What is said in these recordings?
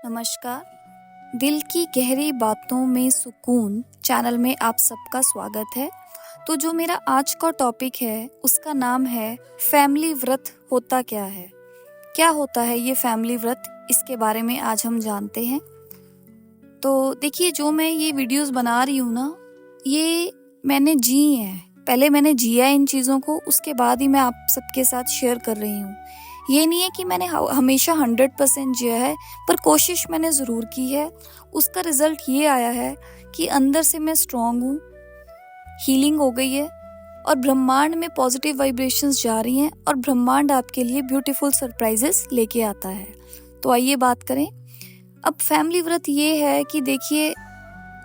नमस्कार। दिल की गहरी बातों में सुकून चैनल में आप सबका स्वागत है। तो जो मेरा आज का टॉपिक है उसका नाम है फैमिली व्रत होता क्या होता है ये फैमिली व्रत, इसके बारे में आज हम जानते हैं। तो देखिए, जो मैं ये वीडियोस बना रही हूँ ना, ये मैंने जी है, पहले मैंने जिया इन चीज़ों को, उसके बाद ही मैं आप सबके साथ शेयर कर रही हूँ। ये नहीं है कि मैंने हमेशा 100% जिया है, पर कोशिश मैंने ज़रूर की है। उसका रिज़ल्ट ये आया है कि अंदर से मैं स्ट्रॉन्ग हूँ, हीलिंग हो गई है और ब्रह्मांड में पॉजिटिव वाइब्रेशंस जा रही हैं और ब्रह्मांड आपके लिए ब्यूटीफुल सरप्राइजेस लेके आता है। तो आइए बात करें। अब फैमिली व्रत ये है कि देखिए,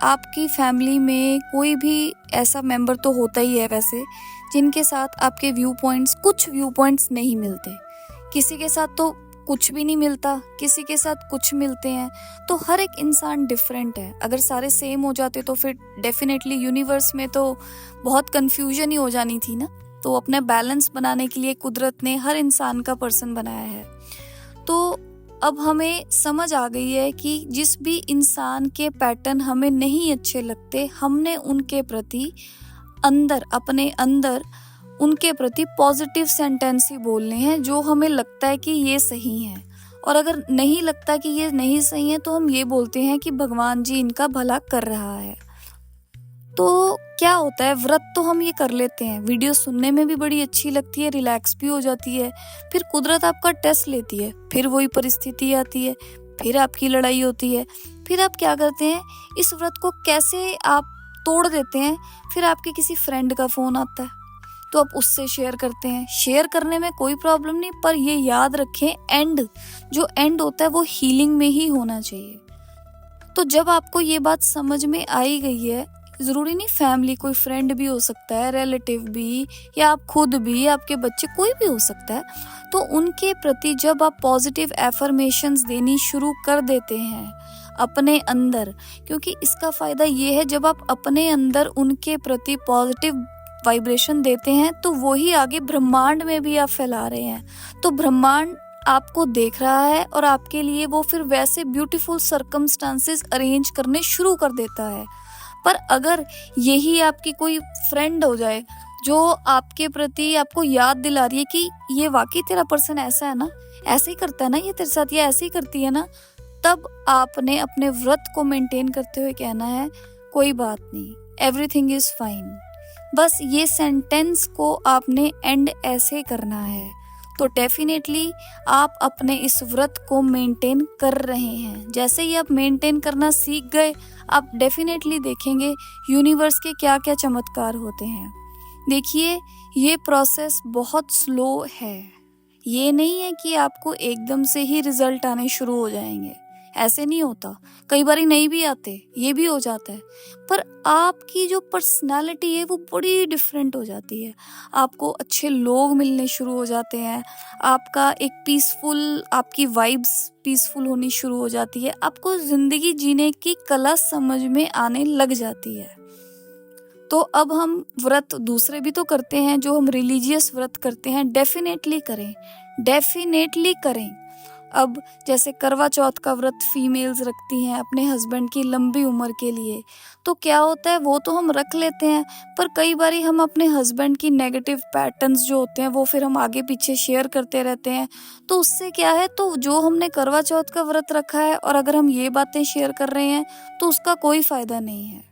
आपकी फैमिली में कोई भी ऐसा मेंबर तो होता ही है वैसे, जिनके साथ आपके कुछ व्यू पॉइंट्स नहीं मिलते। किसी के साथ तो कुछ भी नहीं मिलता, किसी के साथ कुछ मिलते हैं। तो हर एक इंसान डिफरेंट है। अगर सारे सेम हो जाते तो फिर डेफिनेटली यूनिवर्स में तो बहुत कंफ्यूजन ही हो जानी थी ना। तो अपना बैलेंस बनाने के लिए कुदरत ने हर इंसान का पर्सन बनाया है। तो अब हमें समझ आ गई है कि जिस भी इंसान के पैटर्न हमें नहीं अच्छे लगते, हमने उनके प्रति अपने अंदर उनके प्रति पॉजिटिव सेंटेंस ही बोलने हैं, जो हमें लगता है कि ये सही है। और अगर नहीं लगता कि ये नहीं सही है तो हम ये बोलते हैं कि भगवान जी इनका भला कर रहा है। तो क्या होता है, व्रत तो हम ये कर लेते हैं, वीडियो सुनने में भी बड़ी अच्छी लगती है, रिलैक्स भी हो जाती है। फिर कुदरत आपका टेस्ट लेती है, फिर वही परिस्थिति आती है, फिर आपकी लड़ाई होती है। फिर आप क्या करते हैं, इस व्रत को कैसे आप तोड़ देते हैं। फिर आपके किसी फ्रेंड का फोन आता है तो आप उससे शेयर करते हैं। शेयर करने में कोई प्रॉब्लम नहीं, पर ये याद रखें, जो एंड होता है वो हीलिंग में ही होना चाहिए। तो जब आपको ये बात समझ में आई गई है, ज़रूरी नहीं फैमिली, कोई फ्रेंड भी हो सकता है, रिलेटिव भी, या आप खुद भी, आपके बच्चे, कोई भी हो सकता है। तो उनके प्रति जब आप पॉजिटिव एफर्मेशंस देनी शुरू कर देते हैं अपने अंदर, क्योंकि इसका फ़ायदा ये है, जब आप अपने अंदर उनके प्रति पॉजिटिव वाइब्रेशन देते हैं तो वही आगे ब्रह्मांड में भी आप फैला रहे हैं। तो ब्रह्मांड आपको देख रहा है और आपके लिए वो फिर वैसे ब्यूटीफुल सर्कमस्टांसेस अरेंज करने शुरू कर देता है। पर अगर यही आपकी कोई फ्रेंड हो जाए जो आपके प्रति आपको याद दिला रही है कि ये वाकई तेरा पर्सन ऐसा है ना, ऐसे ही करता है ना ये तेरे साथ, या ऐसे ही करती है ना, तब आपने अपने व्रत को मेंटेन करते हुए कहना है, कोई बात नहीं, एवरीथिंग इज फाइन। बस ये सेंटेंस को आपने एंड ऐसे करना है। तो डेफिनेटली आप अपने इस व्रत को मेंटेन कर रहे हैं। जैसे ही आप मेंटेन करना सीख गए, आप डेफिनेटली देखेंगे यूनिवर्स के क्या क्या चमत्कार होते हैं। देखिए, ये प्रोसेस बहुत स्लो है। ये नहीं है कि आपको एकदम से ही रिजल्ट आने शुरू हो जाएंगे, ऐसे नहीं होता। कई बार नहीं भी आते, ये भी हो जाता है। पर आपकी जो पर्सनालिटी है वो बड़ी डिफरेंट हो जाती है। आपको अच्छे लोग मिलने शुरू हो जाते हैं, आपका आपकी वाइब्स पीसफुल होनी शुरू हो जाती है, आपको जिंदगी जीने की कला समझ में आने लग जाती है। तो अब हम व्रत दूसरे भी तो करते हैं, जो हम रिलीजियस व्रत करते हैं, डेफिनेटली करें। अब जैसे करवा चौथ का व्रत फीमेल्स रखती हैं अपने हस्बैंड की लंबी उम्र के लिए। तो क्या होता है, वो तो हम रख लेते हैं, पर कई बारी हम अपने हस्बैंड की नेगेटिव पैटर्न्स जो होते हैं वो फिर हम आगे पीछे शेयर करते रहते हैं। तो उससे क्या है, तो जो हमने करवा चौथ का व्रत रखा है और अगर हम ये बातें शेयर कर रहे हैं तो उसका कोई फायदा नहीं है।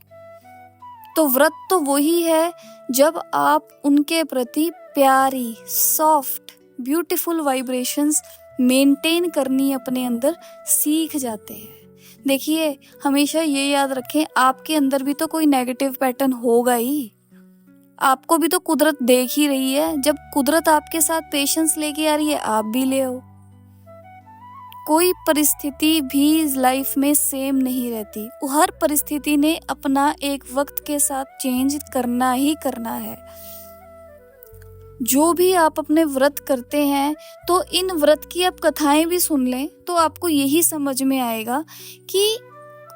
तो व्रत तो वही है जब आप उनके प्रति प्यारी, सॉफ्ट, ब्यूटीफुल वाइब्रेशंस मेंटेन करनी अपने अंदर सीख जाते हैं। देखिए, हमेशा ये याद रखें, आपके अंदर भी तो कोई नेगेटिव पैटर्न होगा ही। आपको भी तो कुदरत देख ही रही है। जब कुदरत आपके साथ पेशेंस लेके आ रही है, आप भी ले आओ। कोई परिस्थिति भी लाइफ में सेम नहीं रहती। हर परिस्थिति ने अपना एक वक्त के साथ चेंज करना ही करना है। जो भी आप अपने व्रत करते हैं, तो इन व्रत की आप कथाएं भी सुन लें तो आपको यही समझ में आएगा कि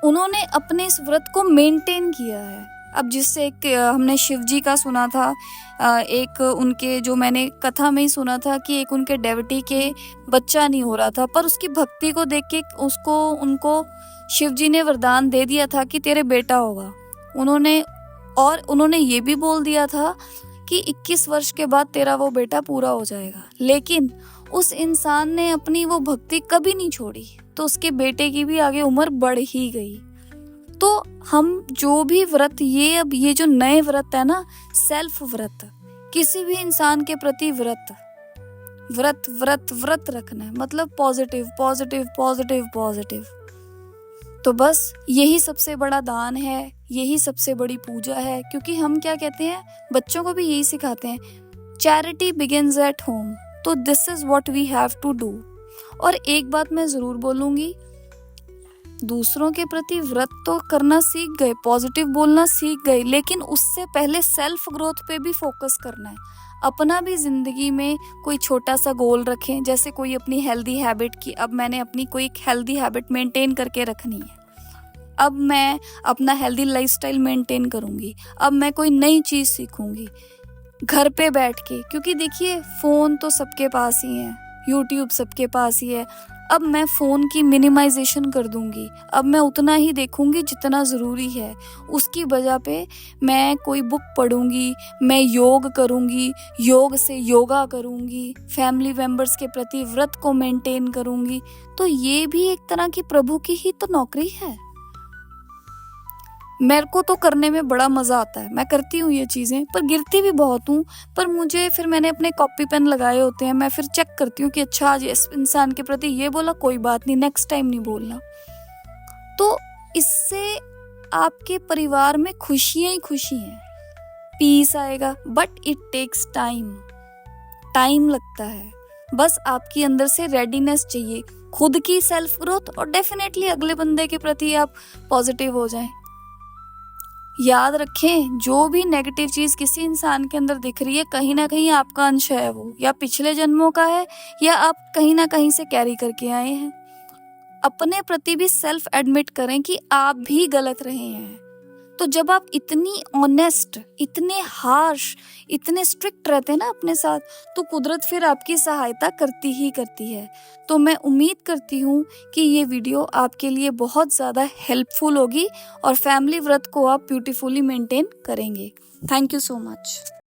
उन्होंने अपने इस व्रत को मेंटेन किया है। अब जिससे एक हमने शिव जी का सुना था, एक उनके जो मैंने कथा में ही सुना था कि एक उनके डेवटी के बच्चा नहीं हो रहा था, पर उसकी भक्ति को देख के उनको शिव जी ने वरदान दे दिया था कि तेरे बेटा होगा। उन्होंने ये भी बोल दिया था कि 21 वर्ष के बाद तेरा वो बेटा पूरा हो जाएगा। लेकिन उस इंसान ने अपनी वो भक्ति कभी नहीं छोड़ी, तो उसके बेटे की भी आगे उम्र बढ़ ही गई। तो हम जो भी व्रत, ये जो नए व्रत है ना, सेल्फ व्रत, किसी भी इंसान के प्रति व्रत व्रत व्रत व्रत रखना है, मतलब पॉजिटिव पॉजिटिव पॉजिटिव पॉजिटिव। तो बस यही सबसे बड़ा दान है, यही सबसे बड़ी पूजा है। क्योंकि हम क्या कहते हैं, बच्चों को भी यही सिखाते हैं, चैरिटी बिगिंस एट होम। तो this is what we have to do. और एक बात मैं जरूर बोलूंगी, दूसरों के प्रति व्रत तो करना सीख गए, पॉजिटिव बोलना सीख गए, लेकिन उससे पहले सेल्फ ग्रोथ पे भी फोकस करना है। अपना भी जिंदगी में कोई छोटा सा गोल रखें, जैसे कोई अपनी हेल्दी हैबिट की, अब मैंने अपनी कोई एक हेल्दी हैबिट मेंटेन करके रखनी है, अब मैं अपना हेल्दी लाइफस्टाइल मेंटेन करूंगी, अब मैं कोई नई चीज सीखूंगी घर पे बैठ के। क्योंकि देखिए, फोन तो सबके पास ही है, यूट्यूब सबके पास ही है। अब मैं फ़ोन की मिनिमाइजेशन कर दूंगी, अब मैं उतना ही देखूंगी जितना ज़रूरी है। उसकी वजह पे मैं कोई बुक पढ़ूंगी, मैं योग करूंगी, योग से योगा करूंगी, फैमिली मेंबर्स के प्रति व्रत को मेंटेन करूंगी। तो ये भी एक तरह की प्रभु की ही तो नौकरी है। मेरे को तो करने में बड़ा मज़ा आता है, मैं करती हूँ ये चीज़ें, पर गिरती भी बहुत हूँ। पर मुझे फिर, मैंने अपने कॉपी पेन लगाए होते हैं, मैं फिर चेक करती हूँ कि अच्छा आज इस इंसान के प्रति ये बोला, कोई बात नहीं, नेक्स्ट टाइम नहीं बोलना। तो इससे आपके परिवार में खुशियाँ ही खुशी हैं, पीस आएगा। बट इट टेक्स टाइम लगता है। बस आपकी अंदर से रेडीनेस चाहिए, खुद की सेल्फ ग्रोथ, और डेफिनेटली अगले बंदे के प्रति आप पॉजिटिव हो जाएं। याद रखें, जो भी नेगेटिव चीज किसी इंसान के अंदर दिख रही है, कहीं ना कहीं आपका अंश है वो, या पिछले जन्मों का है, या आप कहीं ना कहीं से कैरी करके आए हैं। अपने प्रति भी सेल्फ एडमिट करें कि आप भी गलत रहे हैं। तो जब आप इतनी ऑनेस्ट, इतने हार्श, इतने स्ट्रिक्ट रहते हैं ना अपने साथ, तो कुदरत फिर आपकी सहायता करती ही करती है। तो मैं उम्मीद करती हूँ कि ये वीडियो आपके लिए बहुत ज़्यादा हेल्पफुल होगी और फैमिली व्रत को आप ब्यूटीफुली मेंटेन करेंगे। Thank you so much.